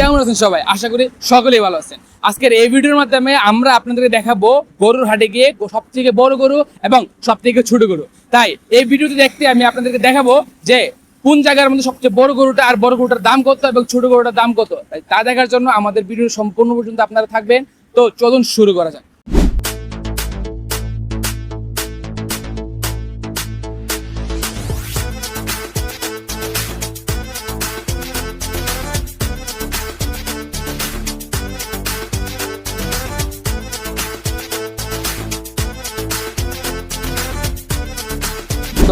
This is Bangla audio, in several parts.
কেমন আছেন সবাই? আশা করি সকলেই ভালো আছেন। আজকের এই ভিডিওর মাধ্যমে আমরা আপনাদেরকে দেখাবো গরুর হাটে গিয়ে সবথেকে বড় গরু এবং সবথেকে ছোট গরু। তাই এই ভিডিওটি দেখতে আমি আপনাদেরকে দেখাবো যে কোন জায়গার মধ্যে সবচেয়ে বড় গরুটা আর বড় গরুটার দাম কত এবং ছোট গরুটার দাম কত। তাই তা দেখার জন্য আমাদের ভিডিও সম্পূর্ণ পর্যন্ত আপনারা থাকবেন। তো চলুন শুরু করা যাক।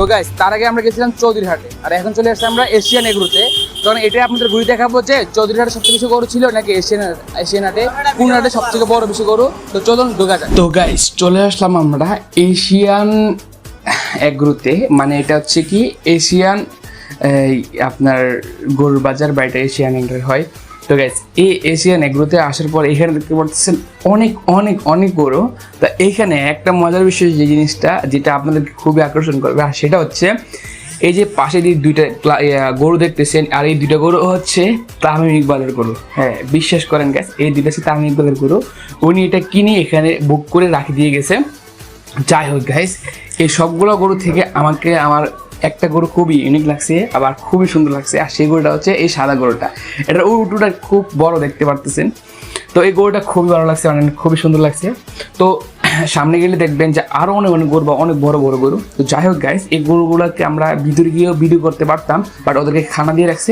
তো গাইস, তার আগে আমরা গেছিলাম চৌধুরী হাটে, আর এখন চলে আসছি আমরা এশিয়ান এগ্রোতে। কারণ এটা আপনাদের ঘুরে দেখাবো যে চৌধুরী হাটে সবচেয়ে বেশি গরু ছিল নাকি এশিয়ান হাটে, কোন হাটে সবথেকে বড় বেশি গরু। তো চলুন ঢোকা যাক। তো গাইস, চলে আসলাম আমরা এশিয়ান এগ্রোতে। মানে এটা হচ্ছে কি এশিয়ান আপনার গরুর বাজার বা এটা এশিয়ান এগ্রো হয়। তো গাইস, এই এশিয়ান এগ্রোতে আসার পর এখানে দেখতে পাচ্ছেন অনেক অনেক অনেক গরু। তা এইখানে একটা মজার বিষয় যে জিনিসটা যেটা আপনাদেরকে খুবই আকর্ষণ করবে, আর সেটা হচ্ছে এই যে পাশে যে দুইটা গরু দেখতেছেন, আর এই দুইটা গরু হচ্ছে তামিম ইকবালের গরু। হ্যাঁ, বিশ্বাস করেন গাইস, এই দুইটা হচ্ছে তামিম ইকবালের গরু। উনি এটা কিনে এখানে বুক করে রাখি দিয়ে গেছে। যাই হোক গাইস, এই সবগুলো গরু থেকে আমার একটা গরু খুবই ইউনিক লাগছে, আবার খুবই সুন্দর লাগছে। আর সেই গরুটা হচ্ছে এই সাদা গরুটা। এটার উটুটা খুব বড় দেখতে পারতেছেন। তো এই গরুটা খুবই ভালো লাগছে, মানে খুবই সুন্দর লাগছে। তো সামনে গেলে দেখবেন যে আরও অনেক অনেক গরু বা অনেক বড় বড় গরু। তো যাই হোক গাইস, এই গরুগুলোকে আমরা ভিতরে গিয়েও ভিডিও করতে পারতাম, বাট ওদেরকে খানা দিয়ে রাখছে,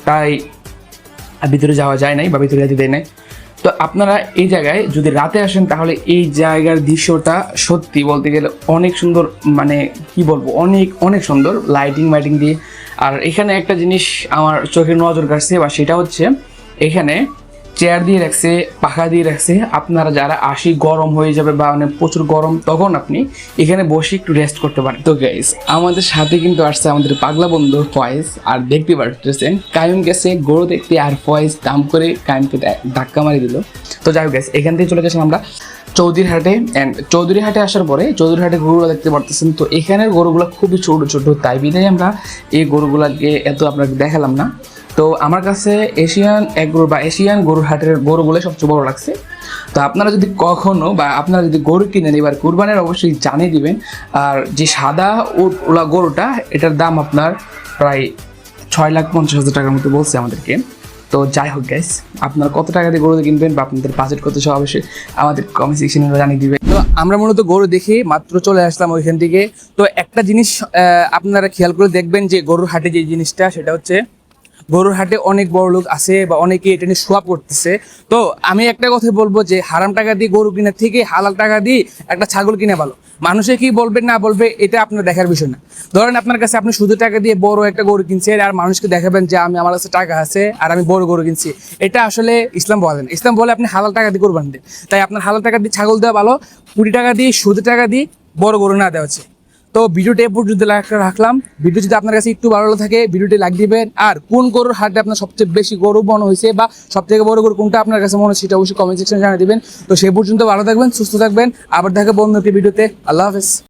তাই ভিতরে যাওয়া যায় নাই বা ভিতরে যেতে দেয় নাই। তো আপনারা এই জায়গায় যদি রাতে আসেন তাহলে এই জায়গার দৃশ্যটা সত্যি বলতে গেলে অনেক সুন্দর। মানে কি বলবো, অনেক অনেক সুন্দর লাইটিং দিয়ে। আর এখানে একটা জিনিস আমার চোখে নজর কাটছে, বা সেটা হচ্ছে এখানে চেয়ার দিয়ে রাখছে, পাখা দিয়ে রাখছে। আপনারা যারা আসি গরম হয়ে যাবে বা মানে প্রচুর গরম, তখন আপনি এখানে বসে একটু রেস্ট করতে পারেন। তো গাইস, আমাদের সাথে কিন্তু আসছে আমাদের পাগলা বন্ধু ফয়েজ। আর দেখতে পাচ্ছেন কায়ুম গেছে গরু দেখতে, আর ফয়েজ দাম করে কায়ুমকে ধাক্কা মারি দিল। তো যাই হোক গাইস, এখান থেকে চলে গেছিলাম আমরা চৌধুরী হাটে। অ্যান্ড চৌধুরী হাটে আসার পরে চৌধুরী হাটে গরুগুলো দেখতে পারতেছেন। তো এখানের গরুগুলো খুবই ছোটো ছোটো, তাই বিধায় আমরা এই গরুগুলোকে এত আপনাকে দেখালাম না। তো আমার কাছে এশিয়ান এগ্রো বা এশিয়ান গরুর হাটের গরুগুলো সবচেয়ে বড় লাগছে। তো আপনারা যদি কখনো বা আপনারা যদি গরু কিনেন এবার কুরবানির, অবশ্যই জানিয়ে দিবেন। আর যে সাদা ওলা গরুটা, এটার দাম আপনার প্রায় 6,50,000 টাকার মতো বলছে আমাদেরকে। তো যাই হোক গাইস, আপনারা কত টাকা দিয়ে গরু কিনবেন বা আপনাদের বাজেট কত, সব অবশ্যই আমাদের কমেন্ট সেকশনে জানিয়ে দিবেন। তো আমরা মূলত গরু দেখে মাত্র চলে আসলাম ওইখান থেকে। তো একটা জিনিস আপনারা খেয়াল করে দেখবেন যে গরুর হাটে যে জিনিসটা, সেটা হচ্ছে গরুর হাটে অনেক বড় লোক আছে বা অনেকে এটা নিয়ে সোয়াব করতেছে। তো আমি একটা কথা বলবো যে হারাম টাকা দিয়ে গরু কেনার থেকে হালাল টাকা দিয়ে একটা ছাগল কিনে ভালো। মানুষে কি বলবে না বলবে এটা আপনার দেখার বিষয় না। ধরেন আপনার কাছে আপনি শুধু টাকা দিয়ে বড় একটা গরু কিনছেন, আর মানুষকে দেখাবেন যে আমার কাছে টাকা আছে আর আমি বড় গরু কিনছি। এটা আসলে ইসলাম বলে না। ইসলাম বলে আপনি হালাল টাকা দিয়ে কোরবানি দেন। তাই আপনার হালাল টাকা দিয়ে ছাগল দেওয়া ভালো, 20 টাকা দিয়ে শুধু টাকা দিয়ে বড় গরু না দেওয়া হচ্ছে। তো ভিডিওটা এ পর্যন্ত রাখলাম। ভিডিও যদি আপনার কাছে একটু ভালো থাকে ভিডিওটি লাইক দিবেন। আর কোন গরুর হাটে আপনার সবচেয়ে বেশি গরু মনে হয়েছে বা সবথেকে বড় গরু কোনটা আপনার কাছে মনে হচ্ছে, সেটা অবশ্যই কমেন্ট সেকশনে জানিয়ে দিবেন। তো সেই পর্যন্ত ভালো থাকবেন, সুস্থ থাকবেন। আবার দেখা বন্ধু একটি ভিডিওতে। আল্লাহ হাফেজ।